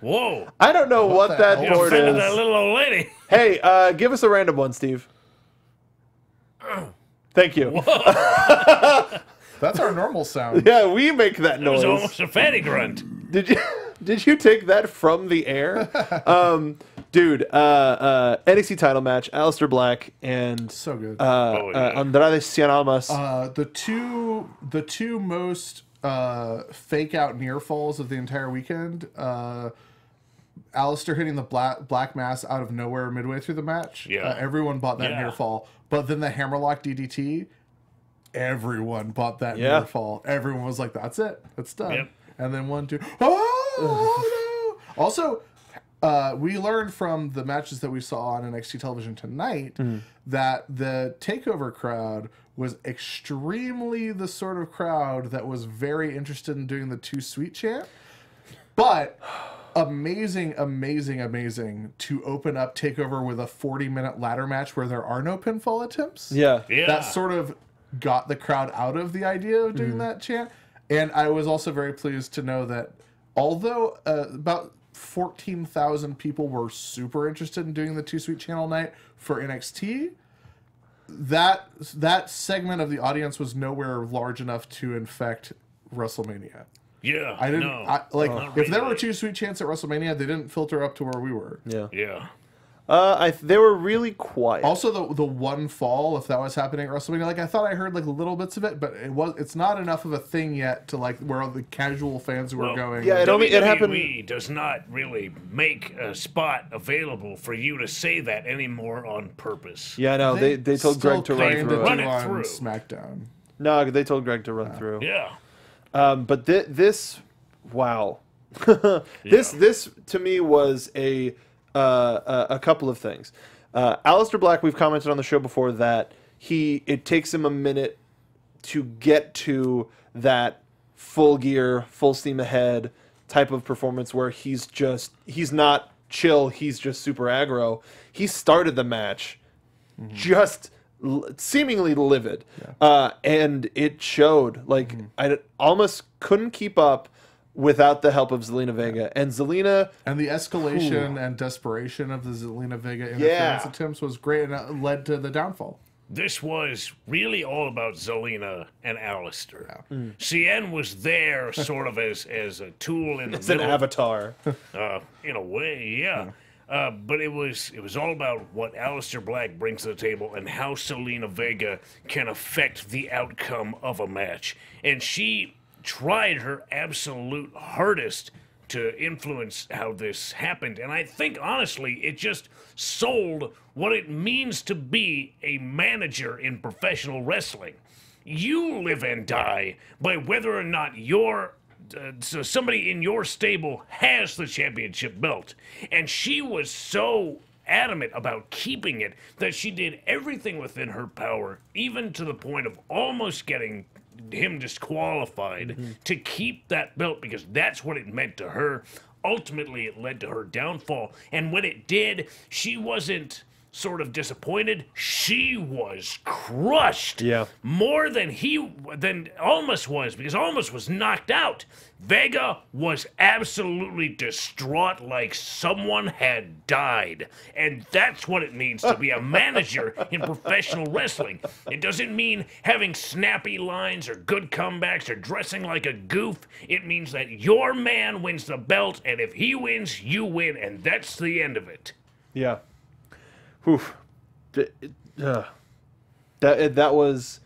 Whoa. I don't know what the that hell? You board offended that is. little old lady. Hey, give us a random one, Steve. Thank you. That's our normal sound. Yeah, we make that It was noise. almost a fatty grunt. Did you take that from the air? Dude, NXT title match, Alistair Black and So good. yeah. Andrade Cien Almas. The two most fake out near falls of the entire weekend. Alistair hitting the black mass out of nowhere midway through the match. Yeah. Everyone bought that Yeah. near fall. But then the hammerlock DDT, everyone bought that Yeah. near fall. Everyone was like, that's it. It's done. Yep. And then 1, 2, oh no! Also, we learned from the matches that we saw on NXT television tonight that the takeover crowd was extremely the sort of crowd that was very interested in doing the Too Sweet chant. But amazing to open up takeover with a 40-minute ladder match where there are no pinfall attempts. yeah. Yeah. That sort of got the crowd out of the idea of doing that chant. And I was also very pleased to know that although about 14,000 people were super interested in doing the Too Sweet channel night for NXT, that segment of the audience was nowhere large enough to infect WrestleMania. Yeah. I didn't No. if there were Too Sweet chants at WrestleMania, they didn't filter up to where we were. Yeah. Yeah. They were really quiet. Also, the one fall, if that was happening at WrestleMania, like I thought I heard like little bits of it, but it's not enough of a thing yet to like where all the casual fans who are going. yeah, it happened. WWE does not really make a spot available for you to say that anymore on purpose. Yeah, no, they told still Greg to run claimed through to it. Run do it on through. SmackDown. No, they told Greg to run through. Yeah. But this, wow, this to me was a couple of things. Alistair Black, we've commented on the show before that it takes him a minute to get to that full gear, full steam ahead type of performance where he's not chill, he's just super aggro. He started the match just seemingly livid, and it showed. Like I almost couldn't keep up without the help of Zelina Vega. And Zelina... And the escalation and desperation of the Zelina Vega interference attempts was great, and it led to the downfall. This was really all about Zelina and Alistair. Cien was there sort of as a tool in the It's an middle. avatar. In a way, yeah. But it was all about what Alistair Black brings to the table and how Zelina Vega can affect the outcome of a match. And she tried her absolute hardest to influence how this happened. And I think, honestly, it just sold what it means to be a manager in professional wrestling. You live and die by whether or not so somebody in your stable has the championship belt. And she was so adamant about keeping it that she did everything within her power, even to the point of almost getting him disqualified to keep that belt, because that's what it meant to her. Ultimately, it led to her downfall. And when it did, she wasn't sort of disappointed. She was crushed. Yeah. More than Almas was, because Almas was knocked out. Vega was absolutely distraught, like someone had died. And that's what it means to be a manager in professional wrestling. It doesn't mean having snappy lines or good comebacks or dressing like a goof. It means that your man wins the belt, and if he wins, you win, and that's the end of it. Yeah. Whew. That was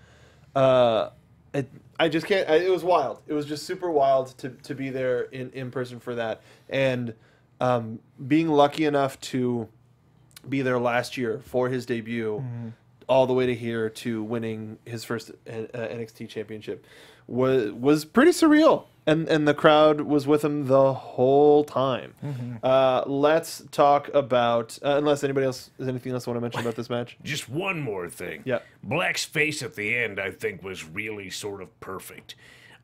I just can't. It was wild. It was just super wild to be there in person for that, and being lucky enough to be there last year for his debut, all the way to here to winning his first NXT Championship was pretty surreal. And the crowd was with him the whole time. Let's talk about, unless anybody else has anything else I want to mention about this match. Just one more thing. Yeah. Black's face at the end, I think, was really sort of perfect.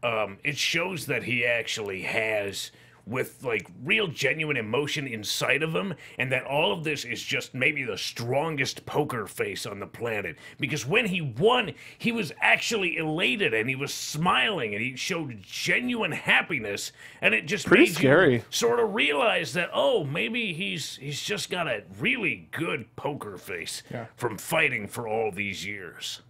It shows that he actually has, with like real genuine emotion inside of him, and that all of this is just maybe the strongest poker face on the planet. Because when he won, he was actually elated and he was smiling and he showed genuine happiness, and it just Pretty made scary. you sort of realize that, oh, maybe he's just got a really good poker face from fighting for all these years.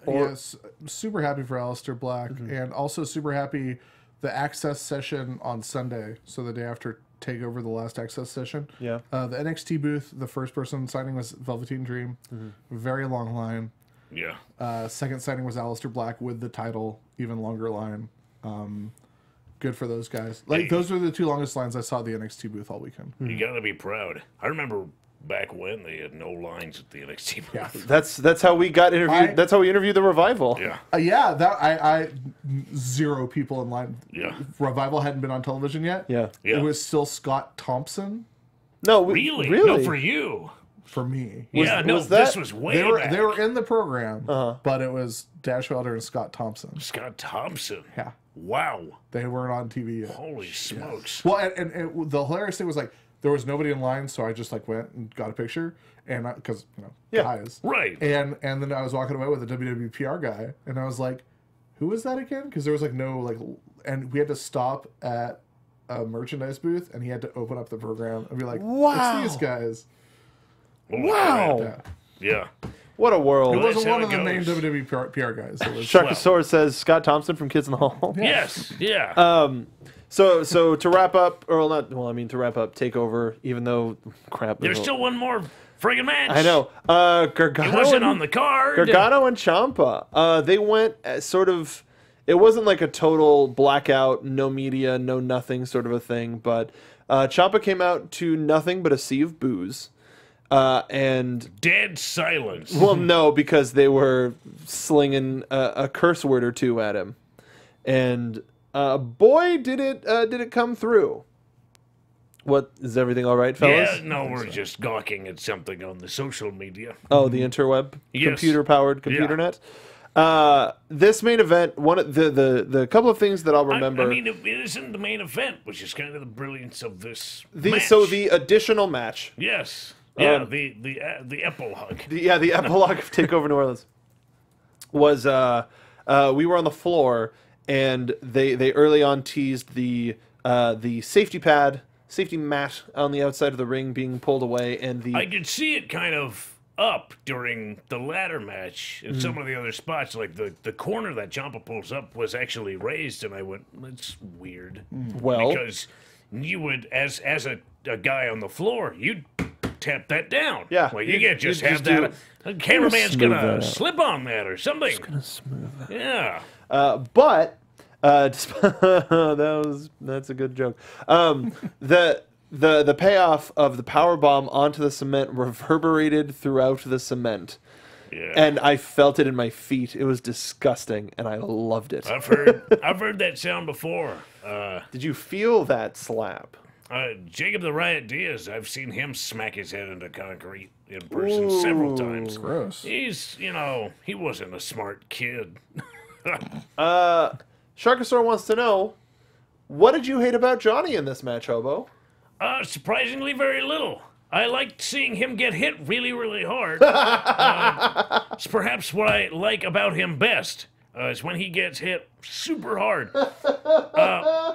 Yes, super happy for Alistair Black, and also super happy the Access session on Sunday, so the day after TakeOver, the last Access session. Yeah. The NXT booth, the first person signing was Velveteen Dream. Very long line. Yeah. Second signing was Alistair Black with the title, even longer line. Good for those guys. Like, those were the two longest lines I saw at the NXT booth all weekend. You gotta be proud. I remember back when they had no lines at the NXT booth. Yeah. That's how we got interviewed. That's how we interviewed the Revival. Yeah. Yeah, that I zero people in line. Yeah. Revival hadn't been on television yet. Yeah. Yeah. It was still Scott Thompson No, Really? No, for you. for me. This was way back. They were in the program, but it was Dash Wilder and Scott Thompson. Scott Thompson. Yeah. Wow. They weren't on TV yet. Holy smokes. Well, and the hilarious thing was, like, there was nobody in line, so I just like went and got a picture, and because guys, Right. And then I was walking away with a WWE PR guy, and I was like, "Who is that again?" Because there was like no like, and we had to stop at a merchandise booth, and he had to open up the program and be like, Wow. "It's these guys." Wow. Yeah. Yeah. What a world. It Well, wasn't that's how one of it the main goes. WWE PR guys. It was Sharkosaurus says Scott Thompson from Kids in the Hall. Yes. Yeah. So to wrap up, or to wrap up Takeover, even though crap. There's still one more friggin' match. I know. Gargano. It wasn't on the card. Gargano and Ciampa. They went sort of. It wasn't like a total blackout, no media, no nothing sort of a thing. But Ciampa came out to nothing but a sea of booze. And Dead silence. well, no, because they were slinging a curse word or two at him, and boy, did it come through. What, is everything all right, fellas? Yeah, no, we're just gawking at something on the social media. Oh, the interweb, Yes. computer-powered computer net. This main event, one of the couple of things that I'll remember. I mean, it isn't the main event, which is kind of the brilliance of this match. So the additional match. Yes. Yeah, the epilogue. The epilogue of TakeOver New Orleans was we were on the floor, and they early on teased the safety mat on the outside of the ring being pulled away, and I could see it kind of up during the ladder match in some of the other spots. Like the corner that Ciampa pulls up was actually raised, and I went, that's weird. Well, Because you would, as a guy on the floor, you'd tap that down. Yeah. Well, you can't just you'd have just that. The cameraman's smooth gonna that out. slip on that or something. Yeah. but that's a good joke. The payoff of the power bomb onto the cement reverberated throughout the cement. Yeah. And I felt it in my feet. It was disgusting, and I loved it. I've heard that sound before. Did you feel that slap? Jacob the Riot Diaz, I've seen him smack his head into concrete in person several times. gross. He's, he wasn't a smart kid. Sharkosaur wants to know, what did you hate about Johnny in this match, Hobo? Surprisingly, very little. I liked seeing him get hit really, really hard. It's perhaps what I like about him best. Is when he gets hit super hard.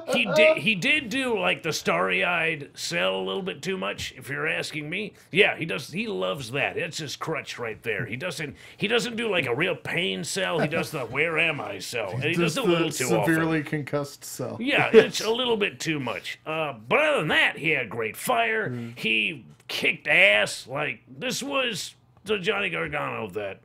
He did do like the starry-eyed sell a little bit too much, if you're asking me. Yeah, he does. He loves that. It's his crutch right there. He doesn't do like a real pain sell. He does the where am I sell, and he does it a little too often. Severely concussed sell. Yeah, it's a little bit too much. But other than that, he had great fire. He kicked ass. Like this was the Johnny Gargano that.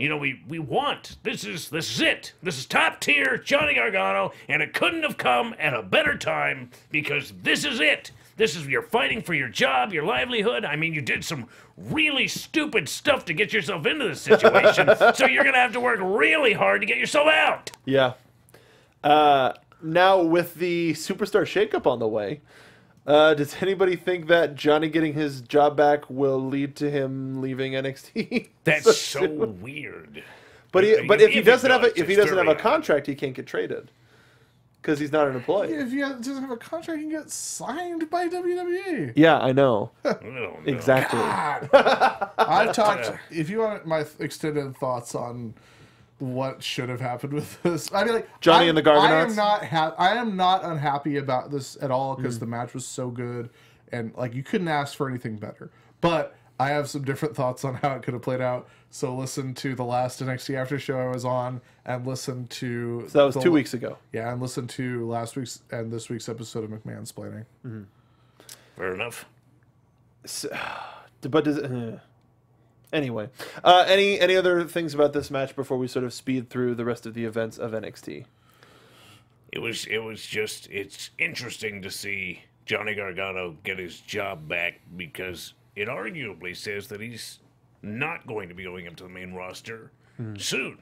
You know, we want. This is it. This is top tier Johnny Gargano, and it couldn't have come at a better time because this is it. This is you're fighting for your job, your livelihood. I mean, you did some really stupid stuff to get yourself into this situation, so you're gonna have to work really hard to get yourself out. Yeah. Now with the superstar shakeup on the way, does anybody think that Johnny getting his job back will lead to him leaving NXT? That's so weird. But if he doesn't have a contract, he can't get traded because he's not an employee. If he doesn't have a contract, he can get signed by WWE. Yeah, I know. No. Exactly. I've talked. If you want my extended thoughts on what should have happened with this, I mean, like Johnny and the Garganauts. I am not unhappy about this at all because the match was so good and like you couldn't ask for anything better. But I have some different thoughts on how it could have played out. So listen to the last NXT After Show I was on, and listen to. So that was 2 weeks ago. Yeah, and listen to last week's and this week's episode of McMansplaining. Fair enough. So, but does it? Anyway, any other things about this match before we sort of speed through the rest of the events of NXT? It's interesting to see Johnny Gargano get his job back because it arguably says that he's not going to be going up to the main roster soon.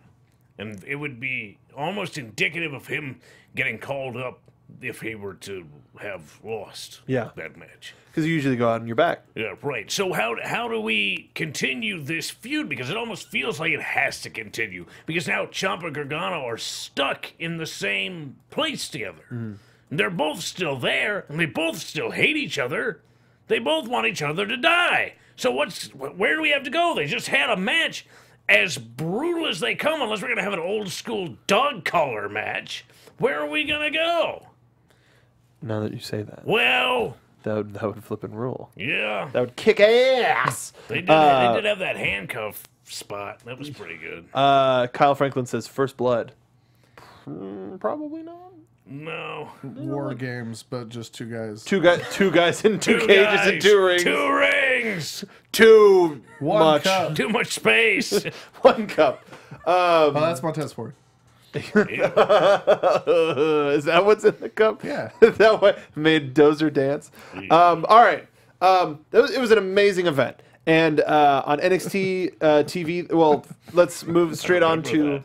And it would be almost indicative of him getting called up if he were to have lost that match. Because you usually go out on your back. Yeah, right. So how do we continue this feud? Because it almost feels like it has to continue. Because now Ciampa and Gargano are stuck in the same place together. They're both still there, and they both still hate each other. They both want each other to die. So where do we have to go? They just had a match as brutal as they come, unless we're going to have an old school dog collar match. Where are we going to go? Now that you say that. Well... That would flip and rule. Yeah. That would kick ass. They did have that handcuff spot. That was pretty good. Kyle Franklin says First Blood. Probably not. No. War games, but just two guys. Two guys in two cages and 2 rings. 2 rings. Too One much. cup. Too much space. 1 cup. Oh, that's Montez Ford. Is that what's in the cup? Yeah. That what made Dozer dance? All right. It was an amazing event. And on NXT TV, well, let's move straight on to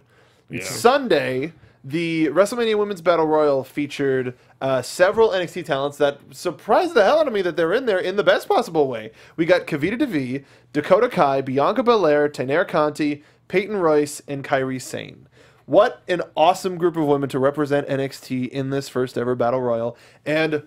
Sunday. The WrestleMania Women's Battle Royal featured several NXT talents that surprised the hell out of me that they're in there in the best possible way. We got Kavita Devi, Dakota Kai, Bianca Belair, Taynara Conti, Peyton Royce, and Kairi Sane. What an awesome group of women to represent NXT in this first ever Battle Royal. And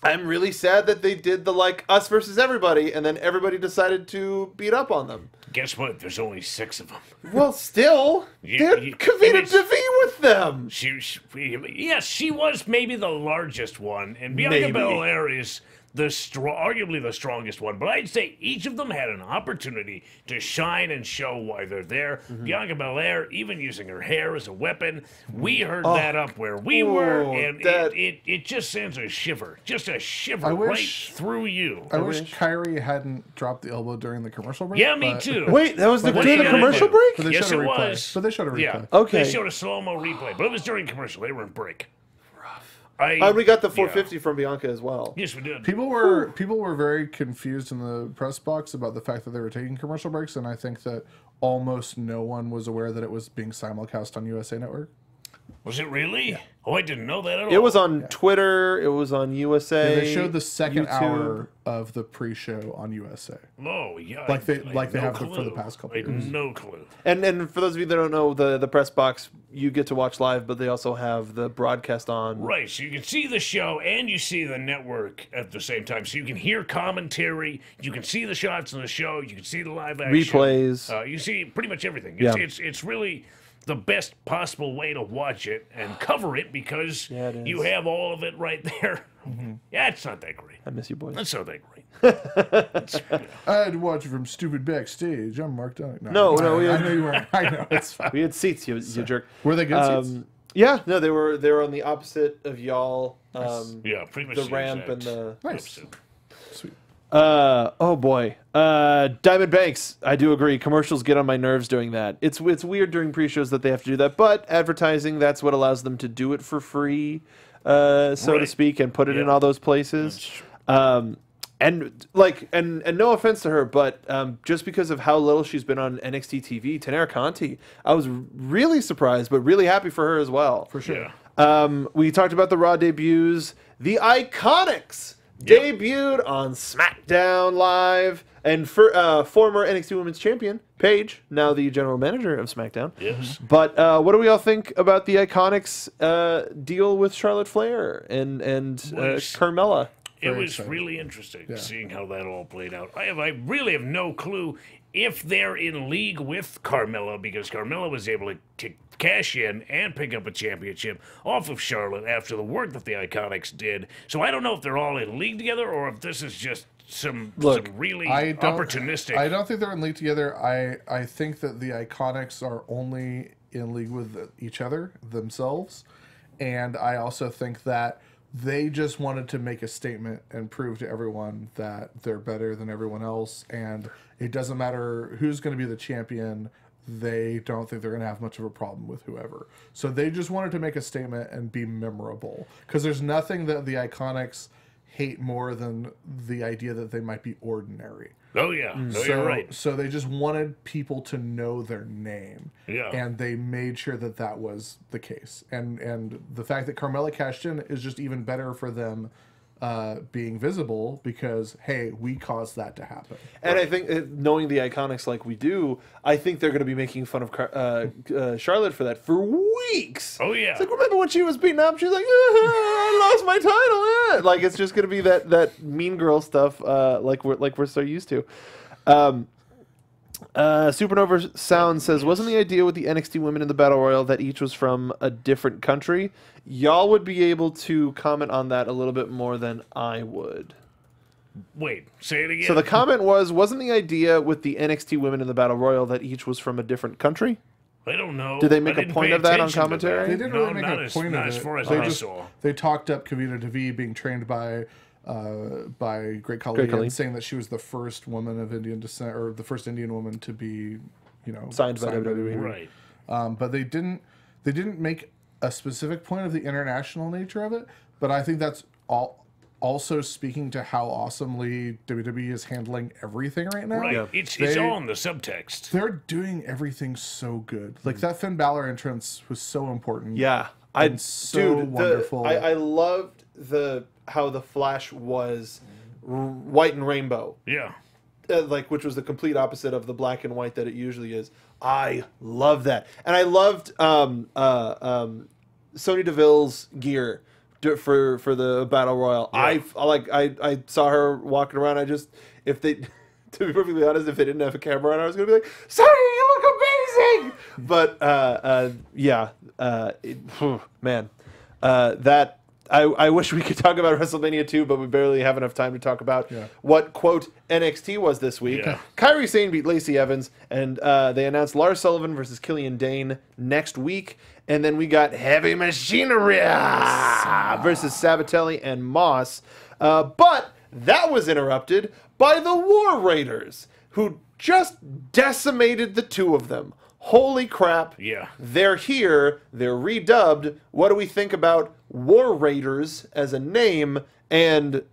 I'm really sad that they did the like us versus everybody, and then everybody decided to beat up on them. Guess what? There's only 6 of them. Well, still, Kavita Devi with them. She was maybe the largest one, and Bianca Belair is arguably the strongest one. But I'd say each of them had an opportunity to shine and show why they're there. Bianca Belair, even using her hair as a weapon, we heard that up where we were, and it just sends a shiver, right through you. I wish Kyrie hadn't dropped the elbow during the commercial break. Yeah, me too. Wait, that was during the commercial break? Yes, it was. But they showed a replay. Yeah. Okay. They showed a slow-mo replay, but it was during commercial. They were in break. We got the 450 from Bianca as well. Yes, we did. People were very confused in the press box about the fact that they were taking commercial breaks, and I think that almost no one was aware that it was being simulcast on USA Network. Was it really? Oh, I didn't know that at all. It was on Twitter. It was on USA. They showed the second YouTube. hour of the pre-show on USA. Oh, yeah. Like they I had have no for the clue. past couple I had years. no clue. And for those of you that don't know, the press box, you get to watch live, but they also have the broadcast on. Right, so you can see the show and you see the network at the same time. So you can hear commentary, you can see the shots in the show, you can see the live action. Replays. You see pretty much everything. Yeah. It's really the best possible way to watch it and cover it because it you is. have all of it right there. Yeah, it's not that great. I miss you, boys. It's not that great. I had to watch it from stupid backstage. I'm Mark Donica. No, I know you weren't. I know, it's fine. We had seats, you jerk. Were they good seats? Yeah, no, they were on the opposite of y'all. Yeah, pretty much The ramp and the. Nice. Sweet. Oh boy, Diamond Banks. I do agree. Commercials get on my nerves doing that. It's weird during pre-shows that they have to do that, but advertising, that's what allows them to do it for free, so to Right. speak, and put it in all those places. And no offense to her, but just because of how little she's been on NXT TV, Tenera Conti, I was really surprised, but really happy for her as well. For sure. Yeah. We talked about the Raw debuts. The IKonics debuted on SmackDown Live, and for former NXT Women's Champion Paige, now the general manager of SmackDown. Yes. But what do we all think about the IKonics deal with Charlotte Flair and Carmella? It Very was exciting. really interesting seeing how that all played out. I really have no clue if they're in league with Carmella because Carmella was able to cash in and pick up a championship off of Charlotte after the work that the IKonics did. So I don't know if they're all in league together or if this is just some really opportunistic. I don't think they're in league together. I think that the IKonics are only in league with each other themselves, and I also think that they just wanted to make a statement and prove to everyone that they're better than everyone else, and it doesn't matter who's going to be the champion. They don't think they're going to have much of a problem with whoever. So they just wanted to make a statement and be memorable, because there's nothing that the IKonics hate more than the idea that they might be ordinary. Oh, yeah. No, So, you're right. so they just wanted people to know their name. Yeah. And they made sure that that was the case. And the fact that Carmella cashed in is just even better for them being visible because, hey, we caused that to happen. And I think, knowing the IKonics like we do, I think they're going to be making fun of Charlotte for that for weeks. Oh, yeah. It's like, remember when she was beaten up? She's like, I lost my title. Like, it's just going to be that mean girl stuff, like we're so used to. Supernova Sound says, wasn't the idea with the NXT women in the Battle Royal that each was from a different country? Y'all would be able to comment on that a little bit more than I would. Wait, say it again. So the comment wasn't the idea with the NXT women in the Battle Royal that each was from a different country? I don't know. Did they make I a didn't point pay of that on attention to commentary? They didn't No, really make not a as, point not of as it. far as They I just- saw. They talked up Kavita Devi being trained by Great Khali Khali. and saying that she was the first woman of Indian descent, or the first Indian woman to be, Signed by WWE. Right. But they didn't make a specific point of the international nature of it. But I think that's also speaking to how awesomely WWE is handling everything right now. Right. Yeah. It's They- all in the subtext. They're doing everything so good. Like that Finn Balor entrance was so important. Yeah, so wonderful. I loved how the Flash was white and rainbow, Yeah. which was the complete opposite of the black and white that it usually is. I love that, and I loved Sonya Deville's gear for the Battle Royal. Yeah. I saw her walking around. If they, to be perfectly honest, if they didn't have a camera on, I was gonna be like, Sonya, you look amazing. But man, that I wish we could talk about WrestleMania 2, but we barely have enough time to talk about what, quote, NXT was this week. Yeah. Kairi Sane beat Lacey Evans, and they announced Lars Sullivan versus Killian Dane next week. And then we got Heavy Machinery versus Sabatelli and Moss. But that was interrupted by the War Raiders, who just decimated the two of them. Holy crap. Yeah. They're here. They're redubbed. What do we think about War Raiders as a name, and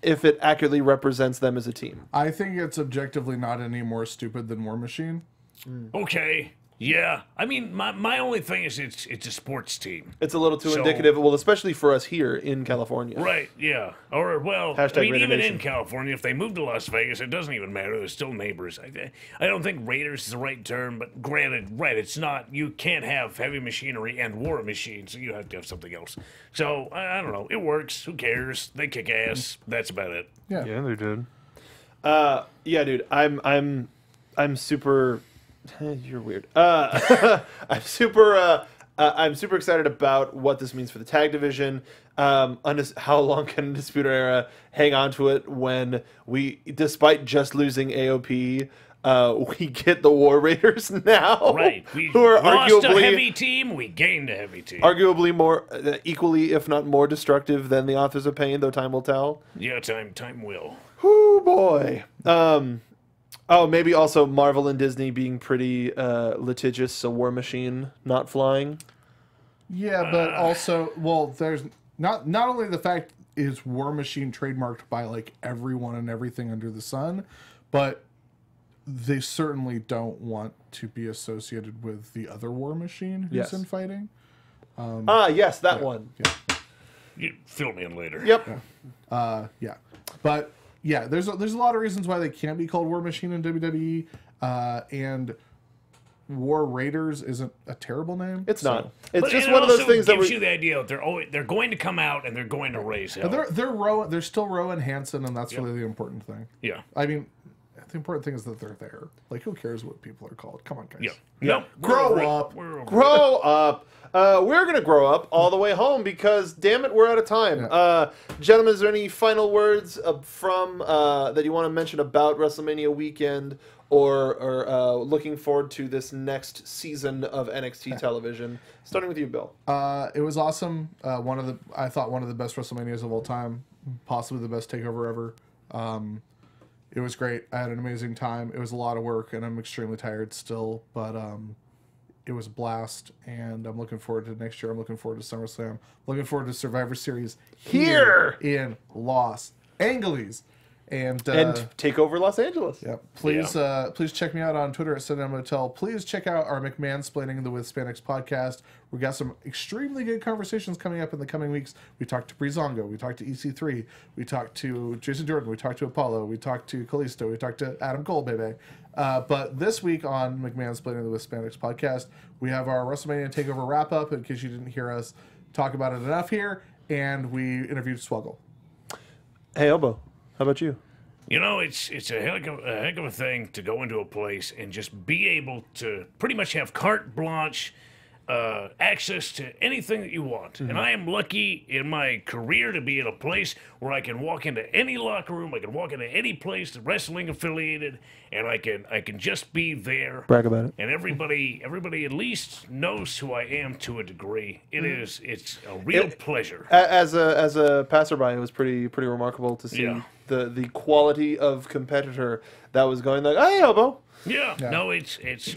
if it accurately represents them as a team? I think it's objectively not any more stupid than War Machine. Okay. Yeah, I mean, my only thing is it's a sports team. It's a little too So- indicative, well, especially for us here in California. Right, yeah. Or, well, Hashtag I mean, Raider even Nation. in California, if they move to Las Vegas, it doesn't even matter. They're still neighbors. I don't think Raiders is the right term, but granted, right, it's not. You can't have heavy machinery and war machines, so you have to have something else. So, I don't know. It works. Who cares? They kick ass. That's about it. Yeah. Yeah, they did. Yeah, dude, I'm super. You're weird. I'm super excited about what this means for the tag division. How long can Undisputed Era hang on to it when we, despite just losing AOP, we get the War Raiders now, Right. We who are lost arguably a heavy team. We gained a heavy team. arguably more, equally if not more destructive than the Authors of Pain, though time will tell. Yeah, time will. Whoo boy. Oh, maybe also Marvel and Disney being pretty litigious, so War Machine not flying. Yeah, but also, well, there's not only the fact is War Machine trademarked by like everyone and everything under the sun, but they certainly don't want to be associated with the other War Machine who's Yes. in fighting. Yes, that one. Yeah. You fill me in later. Yep. Yeah, but yeah, there's a lot of reasons why they can't be called War Machine in WWE, and War Raiders isn't a terrible name. It's so- not. It's But just it one of those also things that gives we. you the idea that they're going to come out and they're going to raise hell. They're still Rowan Hansen, and that's really the important thing. Yeah. I mean, the important thing is that they're there. Like, who cares what people are called? Come on, guys. Yeah. No, Grow we're over it. up. We're over it. Grow up. We're gonna grow up all the way home because, damn it, we're out of time. Gentlemen, is there any final words from that you want to mention about WrestleMania weekend or looking forward to this next season of NXT television? Starting with you, Bill. It was awesome. I thought one of the best WrestleManias of all time, possibly the best takeover ever. It was great. I had an amazing time. It was a lot of work, and I'm extremely tired still, but it was a blast, and I'm looking forward to next year. I'm looking forward to SummerSlam. Looking forward to Survivor Series Here! in Los Angeles. And take over Los Angeles. yeah, please check me out on Twitter at Sundown Motel. Please check out our McMansplaining the With Hispanics podcast. We got some extremely good conversations coming up in the coming weeks. We talked to Breezango, we talked to EC3, we talked to Jason Jordan, we talked to Apollo, we talked to Kalisto, we talked to Adam Cole, baby. But this week on McMansplaining the With Hispanics podcast, we have our WrestleMania Takeover wrap up. In case you didn't hear us talk about it enough here, and we interviewed Swuggle. Hey, Elbow. How about you? You know, it's a heck of a thing to go into a place and just be able to pretty much have carte blanche access to anything that you want. And I am lucky in my career to be in a place where I can walk into any locker room, I can walk into any place that's wrestling affiliated, and I can just be there. Brag about it. And everybody at least knows who I am to a degree. It's a real pleasure. As a passerby, it was pretty remarkable to see the quality of competitor that was going like, hey, Elbow. Yeah, no,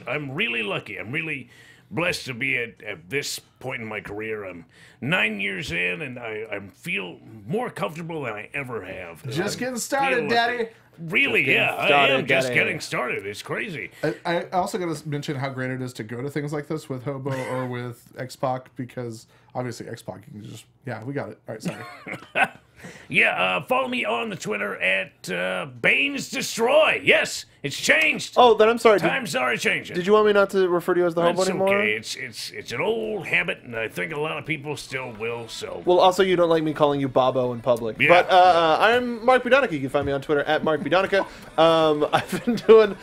I'm really lucky. I'm really blessed to be at this point in my career. I'm 9 years in, and I feel more comfortable than I ever have. Just I'm getting started, feeling Daddy. lucky. Really, yeah, I started, am just Daddy. getting started. It's crazy. I also got to mention how great it is to go to things like this with Hobo or with X-Pac, because obviously X-Pac, you can just, we got it. All right, sorry. Yeah, follow me on the Twitter at Bane's Destroy. Yes, it's changed. Oh, then I'm sorry. Times are changing. Did you want me not to refer to you as the Hobo It's anymore? okay. It's an old habit, and I think a lot of people still will. So Well, also, you don't like me calling you Bobo in public. Yeah. But I'm Mark Donica. You can find me on Twitter at Mark Donica. I've been doing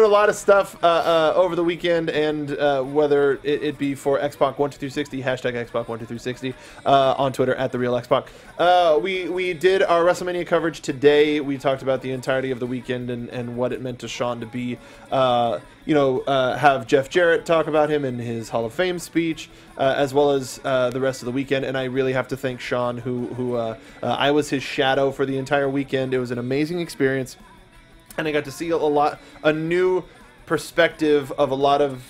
a lot of stuff over the weekend, and whether it be for Xpac12360, hashtag Xpac12360 on Twitter at the real Xpac. We did our WrestleMania coverage today. We talked about the entirety of the weekend and what it meant to Sean to be, have Jeff Jarrett talk about him in his Hall of Fame speech, as well as the rest of the weekend. And I really have to thank Sean, who I was his shadow for the entire weekend. It was an amazing experience, and I got to see a new perspective of a lot of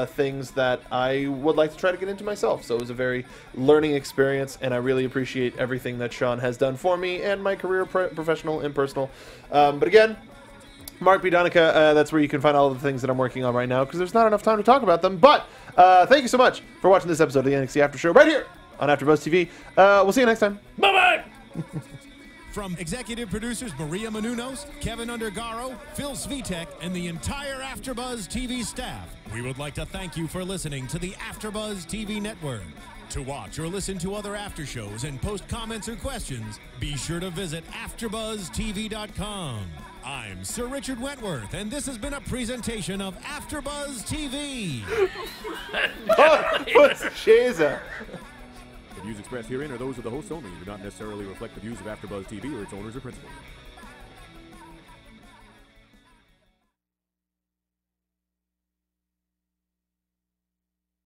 things that I would like to try to get into myself. So it was a very learning experience, and I really appreciate everything that Sean has done for me and my career, professional and personal. But again, Mark Donica. That's where you can find all the things that I'm working on right now because there's not enough time to talk about them. But thank you so much for watching this episode of the NXT After Show right here on AfterBuzz TV. We'll see you next time. Bye-bye! From executive producers Maria Menounos, Keven Undergaro, Phil Svitek, and the entire AfterBuzz TV staff, we would like to thank you for listening to the AfterBuzz TV network. To watch or listen to other after shows and post comments or questions, be sure to visit AfterBuzzTV.com. I'm Sir Richard Wentworth, and this has been a presentation of AfterBuzz TV. What's Shaza? The views expressed herein are those of the hosts only and do not necessarily reflect the views of AfterBuzz TV or its owners or principals.